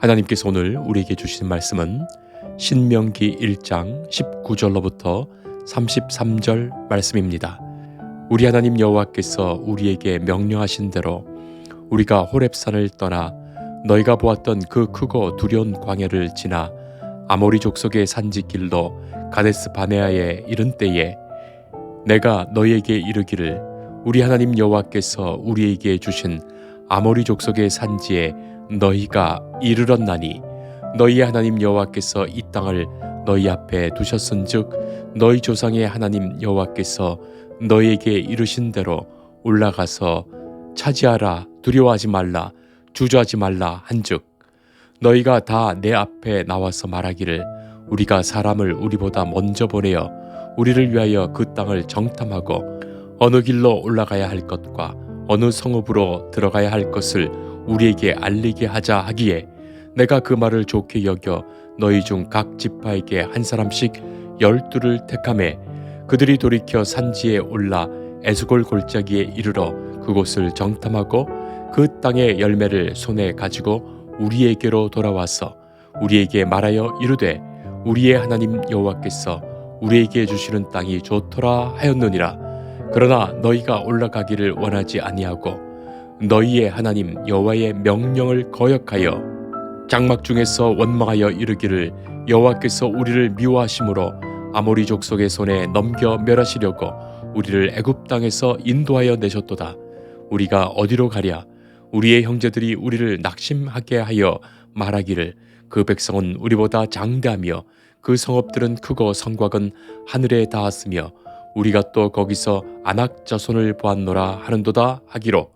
하나님께서 오늘 우리에게 주신 말씀은 신명기 1장 19절로부터 33절 말씀입니다. 우리 하나님 여호와께서 우리에게 명령하신 대로 우리가 호렙산을 떠나 너희가 보았던 그 크고 두려운 광야를 지나 아모리 족속의 산지길로 가데스 바네아에 이른 때에 내가 너희에게 이르기를 우리 하나님 여호와께서 우리에게 주신 아모리 족속의 산지에 너희가 이르렀나니 너희의 하나님 여호와께서 이 땅을 너희 앞에 두셨은즉 너희 조상의 하나님 여호와께서 너희에게 이르신 대로 올라가서 차지하라 두려워하지 말라 주저하지 말라 한즉 너희가 다 내 앞에 나와서 말하기를 우리가 사람을 우리보다 먼저 보내어 우리를 위하여 그 땅을 정탐하고 어느 길로 올라가야 할 것과 어느 성읍으로 들어가야 할 것을 우리에게 알리게 하자 하기에 내가 그 말을 좋게 여겨 너희 중 각 지파에게 한 사람씩 12를 택하매 그들이 돌이켜 산지에 올라 에스골 골짜기에 이르러 그곳을 정탐하고 그 땅의 열매를 손에 가지고 우리에게로 돌아와서 우리에게 말하여 이르되 우리의 하나님 여호와께서 우리에게 주시는 땅이 좋더라 하였느니라. 그러나 너희가 올라가기를 원하지 아니하고 너희의 하나님 여호와의 명령을 거역하여 장막 중에서 원망하여 이르기를 여호와께서 우리를 미워하심으로 아모리 족속의 손에 넘겨 멸하시려고 우리를 애굽 땅에서 인도하여 내셨도다. 우리가 어디로 가랴? 우리의 형제들이 우리를 낙심하게 하여 말하기를 그 백성은 우리보다 장대하며 그 성읍들은 크고 성곽은 하늘에 닿았으며 우리가 또 거기서 아낙 자손을 보았노라 하는도다 하기로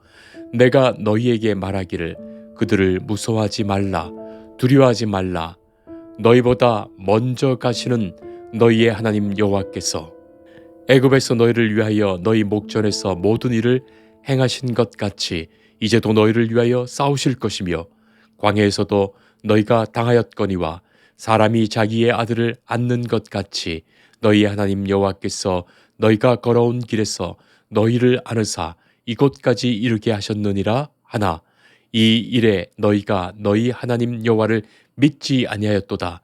내가 너희에게 말하기를 그들을 무서워하지 말라 두려워하지 말라 너희보다 먼저 가시는 너희의 하나님 여호와께서 애굽에서 너희를 위하여 너희 목전에서 모든 일을 행하신 것 같이 이제도 너희를 위하여 싸우실 것이며 광야에서도 너희가 당하였거니와 사람이 자기의 아들을 안는 것 같이 너희의 하나님 여호와께서 너희가 걸어온 길에서 너희를 안으사 이곳까지 이르게 하셨느니라 하나 이 일에 너희가 너희 하나님 여호와를 믿지 아니하였도다.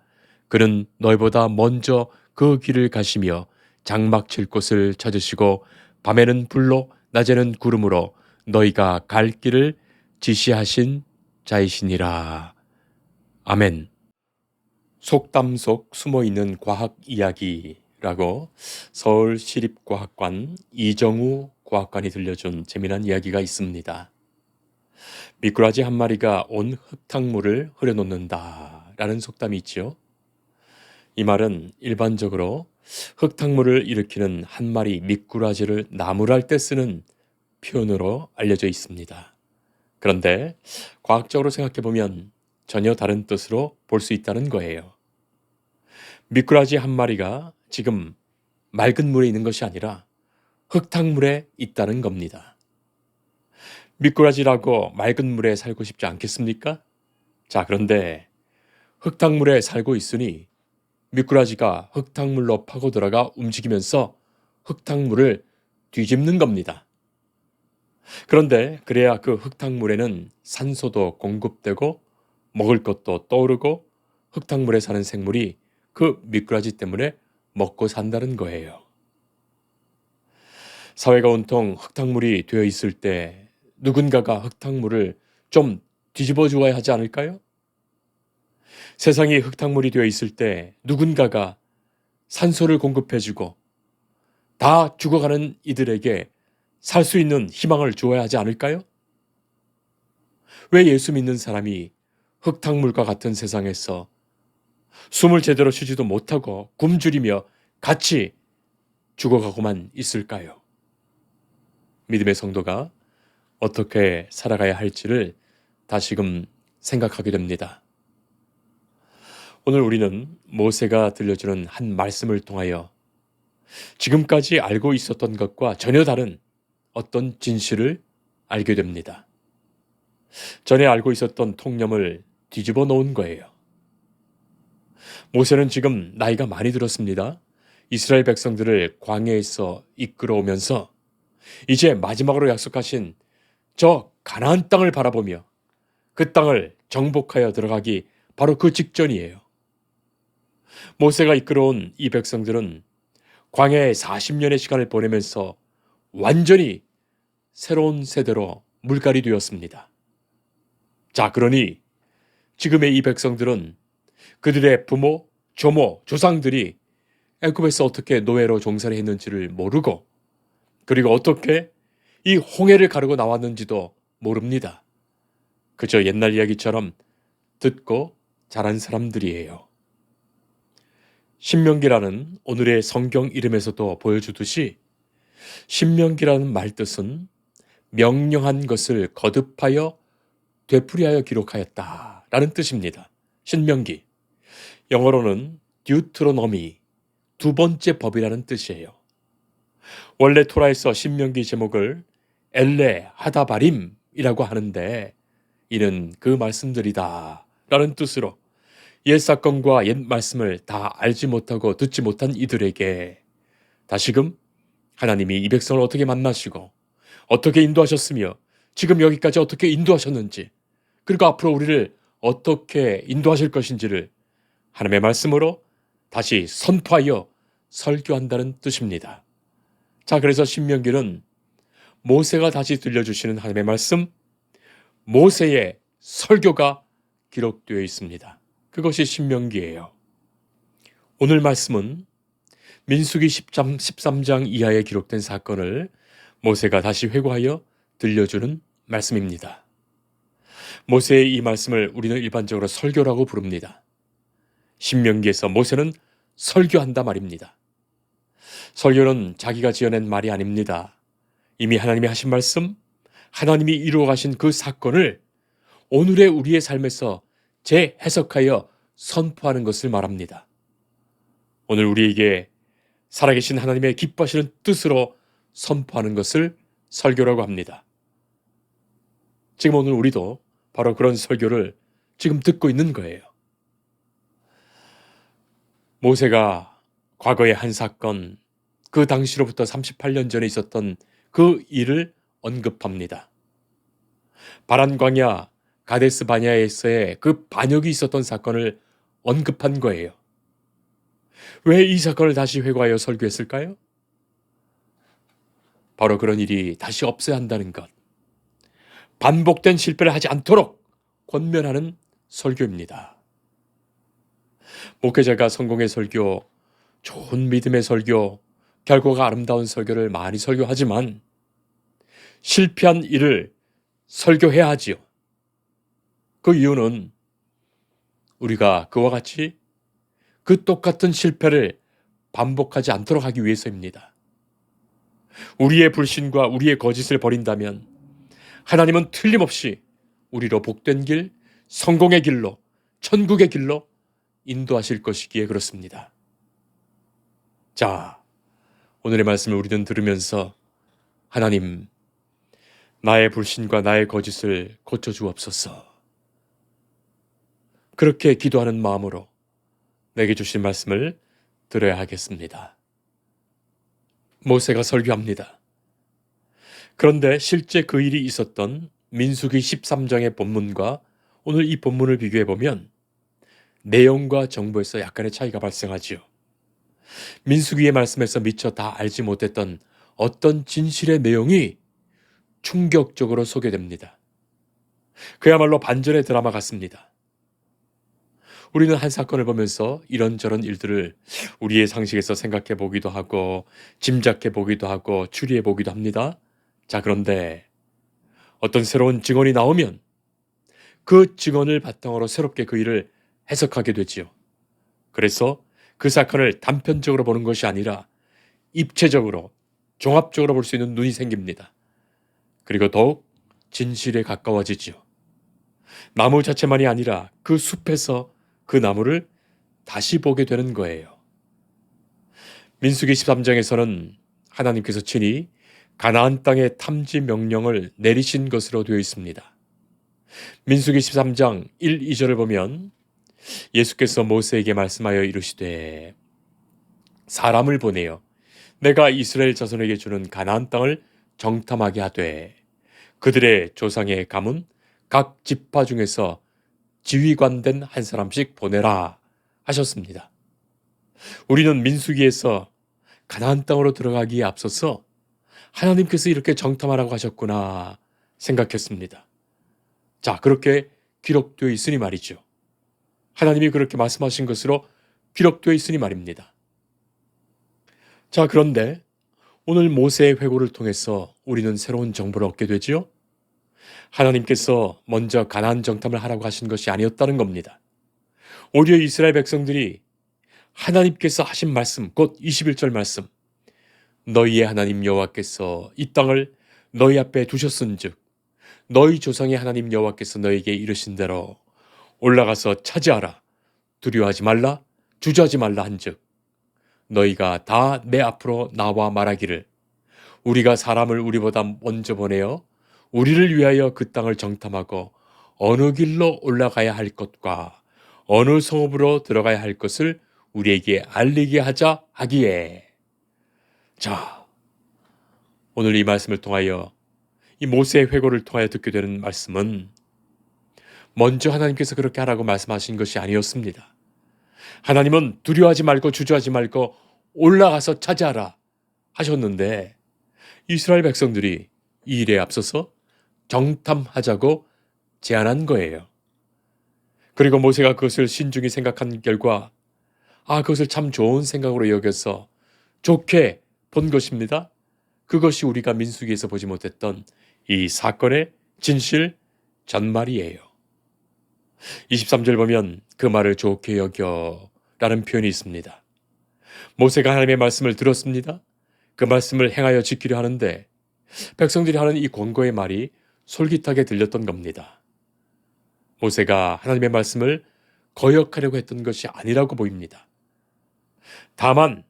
그는 너희보다 먼저 그 길을 가시며 장막 칠 곳을 찾으시고 밤에는 불로 낮에는 구름으로 너희가 갈 길을 지시하신 자이시니라. 아멘. 속담 속 숨어있는 과학 이야기라고 서울시립과학관 이정우 과학관이 들려준 재미난 이야기가 있습니다. 미꾸라지 한 마리가 온 흙탕물을 흐려놓는다 라는 속담이 있지요. 이 말은 일반적으로 흙탕물을 일으키는 한 마리 미꾸라지를 나무랄 때 쓰는 표현으로 알려져 있습니다. 그런데 과학적으로 생각해보면 전혀 다른 뜻으로 볼 수 있다는 거예요. 미꾸라지 한 마리가 지금 맑은 물에 있는 것이 아니라 흙탕물에 있다는 겁니다. 미꾸라지라고 맑은 물에 살고 싶지 않겠습니까? 자, 그런데 흙탕물에 살고 있으니 미꾸라지가 흙탕물로 파고들어가 움직이면서 흙탕물을 뒤집는 겁니다. 그런데 그래야 그 흙탕물에는 산소도 공급되고 먹을 것도 떠오르고 흙탕물에 사는 생물이 그 미꾸라지 때문에 먹고 산다는 거예요. 사회가 온통 흙탕물이 되어 있을 때 누군가가 흙탕물을 좀 뒤집어 주어야 하지 않을까요? 세상이 흙탕물이 되어 있을 때 누군가가 산소를 공급해주고 다 죽어가는 이들에게 살 수 있는 희망을 주어야 하지 않을까요? 왜 예수 믿는 사람이 흙탕물과 같은 세상에서 숨을 제대로 쉬지도 못하고 굶주리며 같이 죽어가고만 있을까요? 믿음의 성도가 어떻게 살아가야 할지를 다시금 생각하게 됩니다. 오늘 우리는 모세가 들려주는 한 말씀을 통하여 지금까지 알고 있었던 것과 전혀 다른 어떤 진실을 알게 됩니다. 전에 알고 있었던 통념을 뒤집어 놓은 거예요. 모세는 지금 나이가 많이 들었습니다. 이스라엘 백성들을 광야에서 이끌어오면서 이제 마지막으로 약속하신 저 가나안 땅을 바라보며 그 땅을 정복하여 들어가기 바로 그 직전이에요. 모세가 이끌어온 이 백성들은 광야에 40년의 시간을 보내면서 완전히 새로운 세대로 물갈이 되었습니다. 자, 그러니 지금의 이 백성들은 그들의 부모, 조모, 조상들이 애굽에서 어떻게 노예로 종살이 했는지를 모르고, 그리고 어떻게 이 홍해를 가르고 나왔는지도 모릅니다. 그저 옛날 이야기처럼 듣고 자란 사람들이에요. 신명기라는 오늘의 성경 이름에서도 보여주듯이 신명기라는 말뜻은 명령한 것을 거듭하여 되풀이하여 기록하였다라는 뜻입니다. 신명기. 영어로는 듀트로노미, 두 번째 법이라는 뜻이에요. 원래 토라에서 신명기 제목을 엘레 하다바림이라고 하는데 이는 그 말씀들이다 라는 뜻으로 옛 사건과 옛 말씀을 다 알지 못하고 듣지 못한 이들에게 다시금 하나님이 이 백성을 어떻게 만나시고 어떻게 인도하셨으며 지금 여기까지 어떻게 인도하셨는지, 그리고 앞으로 우리를 어떻게 인도하실 것인지를 하나님의 말씀으로 다시 선포하여 설교한다는 뜻입니다. 자, 그래서 신명기는 모세가 다시 들려주시는 하나님의 말씀, 모세의 설교가 기록되어 있습니다. 그것이 신명기예요. 오늘 말씀은 민수기 13장 이하에 기록된 사건을 모세가 다시 회고하여 들려주는 말씀입니다. 모세의 이 말씀을 우리는 일반적으로 설교라고 부릅니다. 신명기에서 모세는 설교한다 말입니다. 설교는 자기가 지어낸 말이 아닙니다. 이미 하나님이 하신 말씀, 하나님이 이루어 가신 그 사건을 오늘의 우리의 삶에서 재해석하여 선포하는 것을 말합니다. 오늘 우리에게 살아계신 하나님의 기뻐하시는 뜻으로 선포하는 것을 설교라고 합니다. 지금 오늘 우리도 바로 그런 설교를 지금 듣고 있는 거예요. 모세가 과거의 한 사건, 그 당시로부터 38년 전에 있었던 그 일을 언급합니다. 바란 광야 가데스 바냐에서의 그 반역이 있었던 사건을 언급한 거예요. 왜 이 사건을 다시 회고하여 설교했을까요? 바로 그런 일이 다시 없어야 한다는 것, 반복된 실패를 하지 않도록 권면하는 설교입니다. 목회자가 성공의 설교, 좋은 믿음의 설교, 결과가 아름다운 설교를 많이 설교하지만 실패한 일을 설교해야 하지요. 그 이유는 우리가 그와 같이 그 똑같은 실패를 반복하지 않도록 하기 위해서입니다. 우리의 불신과 우리의 거짓을 버린다면 하나님은 틀림없이 우리로 복된 길, 성공의 길로, 천국의 길로 인도하실 것이기에 그렇습니다. 자, 오늘의 말씀을 우리는 들으면서 하나님, 나의 불신과 나의 거짓을 고쳐주옵소서. 그렇게 기도하는 마음으로 내게 주신 말씀을 들어야 하겠습니다. 모세가 설교합니다. 그런데 실제 그 일이 있었던 민수기 13장의 본문과 오늘 이 본문을 비교해 보면 내용과 정보에서 약간의 차이가 발생하지요. 민수기의 말씀에서 미처 다 알지 못했던 어떤 진실의 내용이 충격적으로 소개됩니다. 그야말로 반전의 드라마 같습니다. 우리는 한 사건을 보면서 이런저런 일들을 우리의 상식에서 생각해 보기도 하고 짐작해 보기도 하고 추리해 보기도 합니다. 자, 그런데 어떤 새로운 증언이 나오면 그 증언을 바탕으로 새롭게 그 일을 해석하게 되지요. 그래서 그 사건을 단편적으로 보는 것이 아니라 입체적으로, 종합적으로 볼 수 있는 눈이 생깁니다. 그리고 더욱 진실에 가까워지지요. 나무 자체만이 아니라 그 숲에서 그 나무를 다시 보게 되는 거예요. 민수기 13장에서는 하나님께서 친히 가나안 땅의 탐지 명령을 내리신 것으로 되어 있습니다. 민수기 13장 1, 2절을 보면 예수께서 모세에게 말씀하여 이르시되 사람을 보내어 내가 이스라엘 자손에게 주는 가나안 땅을 정탐하게 하되 그들의 조상의 가문 각 지파 중에서 지휘관된 한 사람씩 보내라 하셨습니다. 우리는 민수기에서 가나안 땅으로 들어가기에 앞서서 하나님께서 이렇게 정탐하라고 하셨구나 생각했습니다. 자, 그렇게 기록되어 있으니 말이죠. 하나님이 그렇게 말씀하신 것으로 기록되어 있으니 말입니다. 자, 그런데 오늘 모세의 회고를 통해서 우리는 새로운 정보를 얻게 되지요. 하나님께서 먼저 가나안 정탐을 하라고 하신 것이 아니었다는 겁니다. 오히려 이스라엘 백성들이 하나님께서 하신 말씀, 곧 21절 말씀, 너희의 하나님 여호와께서 이 땅을 너희 앞에 두셨은즉 너희 조상의 하나님 여호와께서 너희에게 이르신 대로 올라가서 차지하라, 두려워하지 말라, 주저하지 말라 한즉 너희가 다 내 앞으로 나와 말하기를 우리가 사람을 우리보다 먼저 보내어 우리를 위하여 그 땅을 정탐하고 어느 길로 올라가야 할 것과 어느 성읍으로 들어가야 할 것을 우리에게 알리게 하자 하기에. 자, 오늘 이 말씀을 통하여 이 모세의 회고를 통하여 듣게 되는 말씀은 먼저 하나님께서 그렇게 하라고 말씀하신 것이 아니었습니다. 하나님은 두려워하지 말고 주저하지 말고 올라가서 차지하라 하셨는데 이스라엘 백성들이 이 일에 앞서서 정탐하자고 제안한 거예요. 그리고 모세가 그것을 신중히 생각한 결과 그것을 참 좋은 생각으로 여겨서 좋게 본 것입니다. 그것이 우리가 민수기에서 보지 못했던 이 사건의 진실 전말이에요. 23절 보면 그 말을 좋게 여겨 라는 표현이 있습니다. 모세가 하나님의 말씀을 들었습니다. 그 말씀을 행하여 지키려 하는데 백성들이 하는 이 권고의 말이 솔깃하게 들렸던 겁니다. 모세가 하나님의 말씀을 거역하려고 했던 것이 아니라고 보입니다. 다만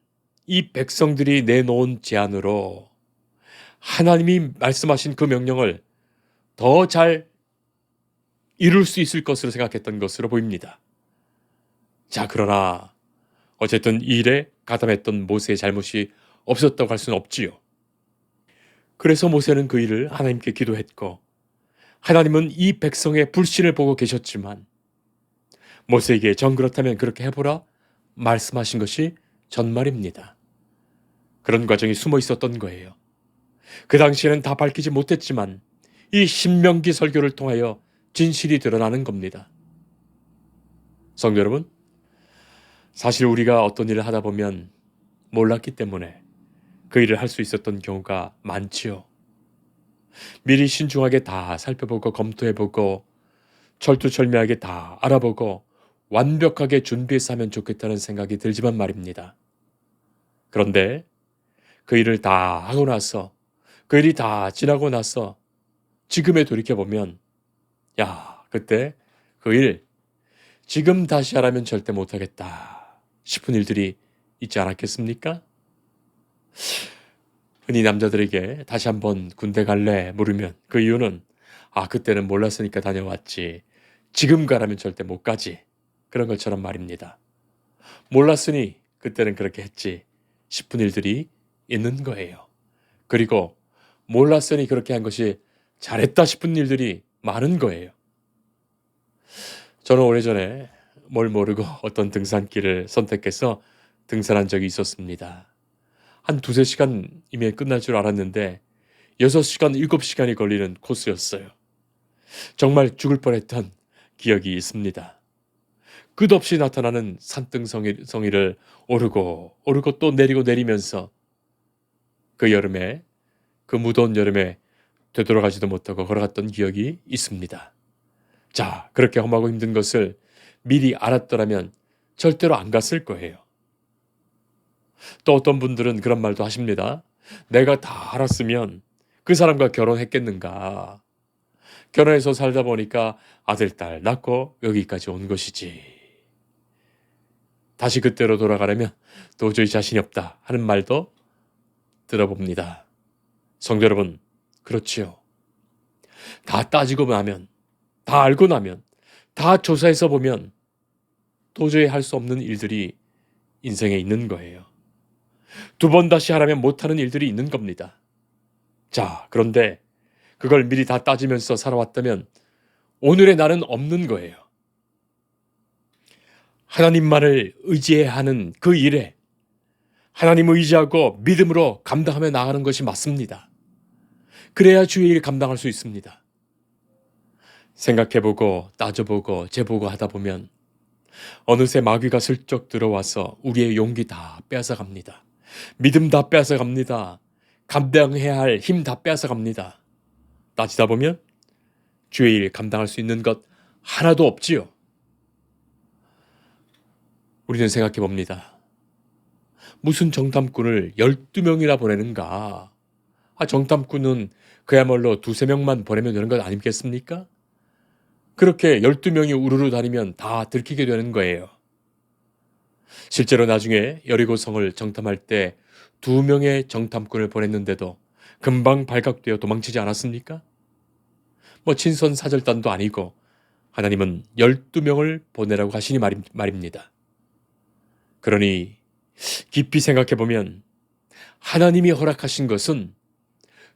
이 백성들이 내놓은 제안으로 하나님이 말씀하신 그 명령을 더 잘 이룰 수 있을 것으로 생각했던 것으로 보입니다. 자, 그러나 어쨌든 이 일에 가담했던 모세의 잘못이 없었다고 할 수는 없지요. 그래서 모세는 그 일을 하나님께 기도했고 하나님은 이 백성의 불신을 보고 계셨지만 모세에게 정 그렇다면 그렇게 해보라 말씀하신 것이 전말입니다. 그런 과정이 숨어 있었던 거예요. 그 당시에는 다 밝히지 못했지만 이 신명기 설교를 통하여 진실이 드러나는 겁니다. 성도 여러분, 사실 우리가 어떤 일을 하다 보면 몰랐기 때문에 그 일을 할 수 있었던 경우가 많지요. 미리 신중하게 다 살펴보고 검토해보고 철두철미하게 다 알아보고 완벽하게 준비해서 하면 좋겠다는 생각이 들지만 말입니다. 그런데 그 일을 다 하고 나서 그 일이 다 지나고 나서 지금에 돌이켜보면 그때 그 일 지금 다시 하라면 절대 못하겠다 싶은 일들이 있지 않았겠습니까? 흔히 남자들에게 다시 한번 군대 갈래 물으면 그 이유는 그때는 몰랐으니까 다녀왔지 지금 가라면 절대 못 가지 그런 것처럼 말입니다. 몰랐으니 그때는 그렇게 했지 싶은 일들이 있는 거예요. 그리고 몰랐으니 그렇게 한 것이 잘했다 싶은 일들이 많은 거예요. 저는 오래전에 뭘 모르고 어떤 등산길을 선택해서 등산한 적이 있었습니다. 한 2-3시간이면 끝날 줄 알았는데 6시간, 7시간이 걸리는 코스였어요. 정말 죽을 뻔했던 기억이 있습니다. 끝없이 나타나는 산등성이를 오르고 또 내리면서 그 여름에, 그 무더운 여름에 되돌아가지도 못하고 걸어갔던 기억이 있습니다. 자, 그렇게 험하고 힘든 것을 미리 알았더라면 절대로 안 갔을 거예요. 또 어떤 분들은 그런 말도 하십니다. 내가 다 알았으면 그 사람과 결혼했겠는가. 결혼해서 살다 보니까 아들, 딸 낳고 여기까지 온 것이지. 다시 그때로 돌아가려면 도저히 자신이 없다 하는 말도 들어봅니다. 성도 여러분, 그렇지요. 다 따지고 나면, 다 알고 나면, 다 조사해서 보면 도저히 할 수 없는 일들이 인생에 있는 거예요. 2번 다시 하라면 못하는 일들이 있는 겁니다. 자, 그런데 그걸 미리 다 따지면서 살아왔다면 오늘의 나는 없는 거예요. 하나님만을 의지해야 하는 그 일에 하나님을 의지하고 믿음으로 감당하며 나가는 것이 맞습니다. 그래야 주의 일 감당할 수 있습니다. 생각해보고 따져보고 재보고 하다 보면 어느새 마귀가 슬쩍 들어와서 우리의 용기 다 빼앗아갑니다. 믿음 다 빼앗아갑니다. 감당해야 할 힘 다 빼앗아갑니다. 따지다 보면 주의 일 감당할 수 있는 것 하나도 없지요. 우리는 생각해 봅니다. 무슨 정탐꾼을 12명이나 보내는가? 정탐꾼은 그야말로 2~3명만 보내면 되는 것 아니겠습니까? 그렇게 12명이 우르르 다니면 다 들키게 되는 거예요. 실제로 나중에 여리고성을 정탐할 때 2명의 정탐꾼을 보냈는데도 금방 발각되어 도망치지 않았습니까? 친선사절단도 아니고 하나님은 12명을 보내라고 하시니 말입니다. 그러니 깊이 생각해보면 하나님이 허락하신 것은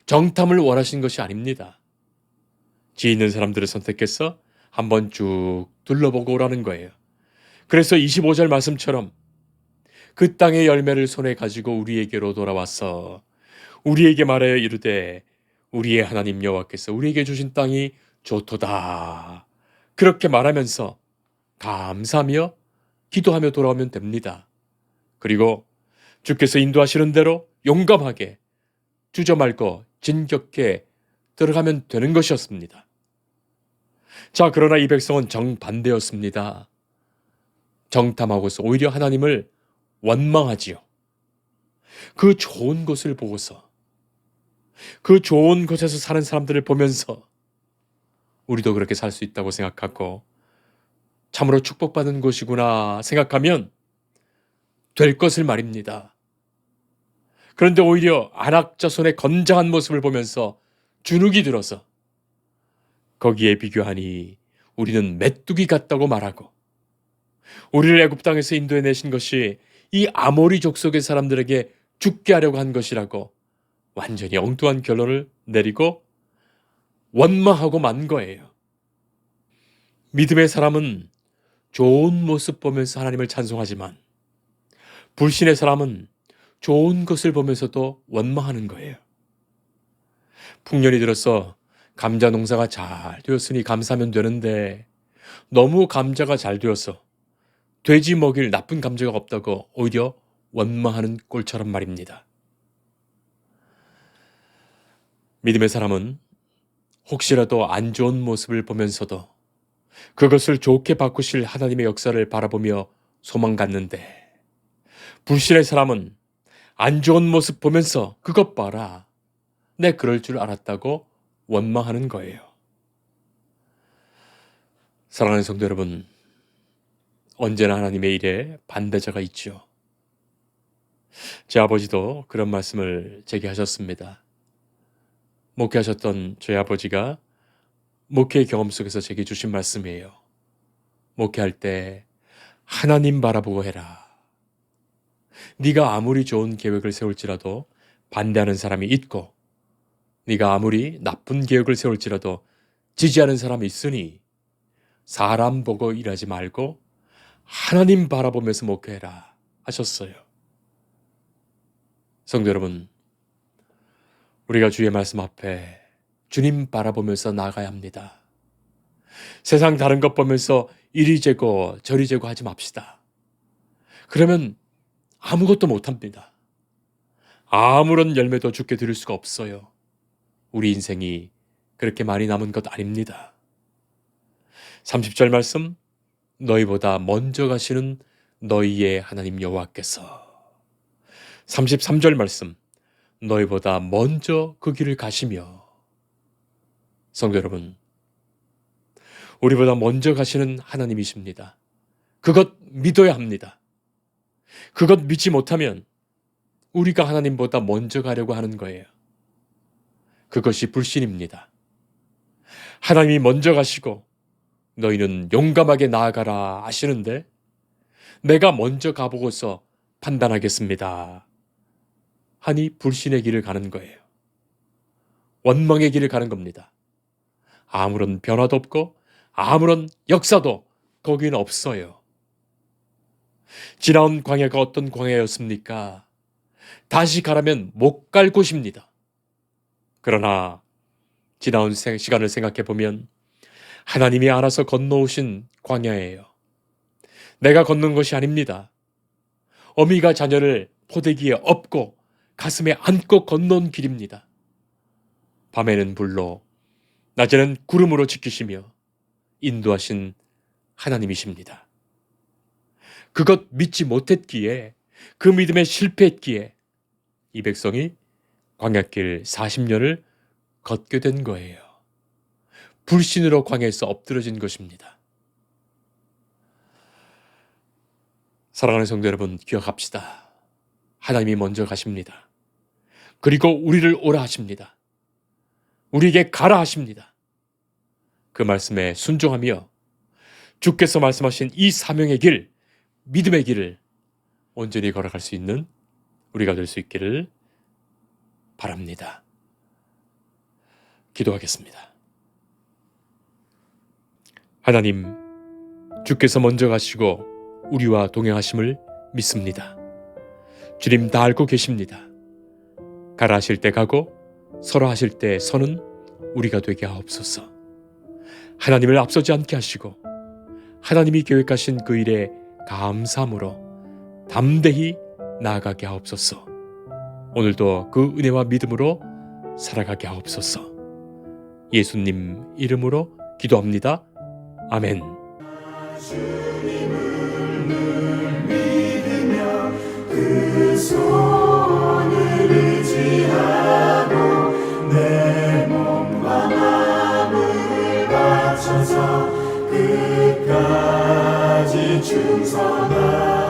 정탐을 원하신 것이 아닙니다. 지혜 있는 사람들을 선택해서 한번 쭉 둘러보고 오라는 거예요. 그래서 25절 말씀처럼 그 땅의 열매를 손에 가지고 우리에게로 돌아와서 우리에게 말하여 이르되 우리의 하나님 여호와께서 우리에게 주신 땅이 좋도다. 그렇게 말하면서 감사하며 기도하며 돌아오면 됩니다. 그리고 주께서 인도하시는 대로 용감하게 주저 말고 진격해 들어가면 되는 것이었습니다. 자, 그러나 이 백성은 정반대였습니다. 정탐하고서 오히려 하나님을 원망하지요. 그 좋은 곳을 보고서 그 좋은 곳에서 사는 사람들을 보면서 우리도 그렇게 살 수 있다고 생각하고 참으로 축복받은 곳이구나 생각하면 될 것을 말입니다. 그런데 오히려 안악자손의 건장한 모습을 보면서 주눅이 들어서 거기에 비교하니 우리는 메뚜기 같다고 말하고 우리를 애굽 땅에서 인도해내신 것이 이 아모리 족속의 사람들에게 죽게 하려고 한 것이라고 완전히 엉뚱한 결론을 내리고 원망하고 만 거예요. 믿음의 사람은 좋은 모습 보면서 하나님을 찬송하지만 불신의 사람은 좋은 것을 보면서도 원망하는 거예요. 풍년이 들어서 감자 농사가 잘 되었으니 감사하면 되는데 너무 감자가 잘 되어서 돼지 먹일 나쁜 감자가 없다고 오히려 원망하는 꼴처럼 말입니다. 믿음의 사람은 혹시라도 안 좋은 모습을 보면서도 그것을 좋게 바꾸실 하나님의 역사를 바라보며 소망 갖는데 불신의 사람은 안 좋은 모습 보면서 그것 봐라. 내 그럴 줄 알았다고 원망하는 거예요. 사랑하는 성도 여러분, 언제나 하나님의 일에 반대자가 있죠. 제 아버지도 그런 말씀을 제게 하셨습니다. 목회하셨던 저희 아버지가 목회 경험 속에서 제게 주신 말씀이에요. 목회할 때 하나님 바라보고 해라. 네가 아무리 좋은 계획을 세울지라도 반대하는 사람이 있고 네가 아무리 나쁜 계획을 세울지라도 지지하는 사람이 있으니 사람 보고 일하지 말고 하나님 바라보면서 목회해라 하셨어요. 성도 여러분, 우리가 주의 말씀 앞에 주님 바라보면서 나아가야 합니다. 세상 다른 것 보면서 이리 재고 저리 재고 하지 맙시다. 그러면 아무것도 못합니다. 아무런 열매도 주께 드릴 수가 없어요. 우리 인생이 그렇게 많이 남은 것 아닙니다. 30절 말씀, 너희보다 먼저 가시는 너희의 하나님 여호와께서. 33절 말씀, 너희보다 먼저 그 길을 가시며. 성도 여러분, 우리보다 먼저 가시는 하나님이십니다. 그것 믿어야 합니다. 그것 믿지 못하면 우리가 하나님보다 먼저 가려고 하는 거예요. 그것이 불신입니다. 하나님이 먼저 가시고 너희는 용감하게 나아가라 하시는데 내가 먼저 가보고서 판단하겠습니다 하니 불신의 길을 가는 거예요. 원망의 길을 가는 겁니다. 아무런 변화도 없고 아무런 역사도 거기는 없어요. 지나온 광야가 어떤 광야였습니까? 다시 가라면 못 갈 곳입니다. 그러나 지나온 시간을 생각해 보면 하나님이 알아서 건너오신 광야예요. 내가 걷는 것이 아닙니다. 어미가 자녀를 포대기에 업고 가슴에 안고 건너온 길입니다. 밤에는 불로, 낮에는 구름으로 지키시며 인도하신 하나님이십니다. 그것 믿지 못했기에, 그 믿음에 실패했기에 이 백성이 광야길 40년을 걷게 된 거예요. 불신으로 광야에서 엎드러진 것입니다. 사랑하는 성도 여러분, 기억합시다. 하나님이 먼저 가십니다. 그리고 우리를 오라 하십니다. 우리에게 가라 하십니다. 그 말씀에 순종하며 주께서 말씀하신 이 사명의 길, 믿음의 길을 온전히 걸어갈 수 있는 우리가 될 수 있기를 바랍니다. 기도하겠습니다. 하나님, 주께서 먼저 가시고 우리와 동행하심을 믿습니다. 주님 다 알고 계십니다. 가라 하실 때 가고 서라 하실 때 서는 우리가 되게 하옵소서. 하나님을 앞서지 않게 하시고 하나님이 계획하신 그 일에 감사함으로 담대히 나아가게 하옵소서. 오늘도 그 은혜와 믿음으로 살아가게 하옵소서. 예수님 이름으로 기도합니다. 아멘. 주님을 늘 믿으며 그 손을 의지하고 내 몸과 마음을 바쳐서 끝까지 충성하리.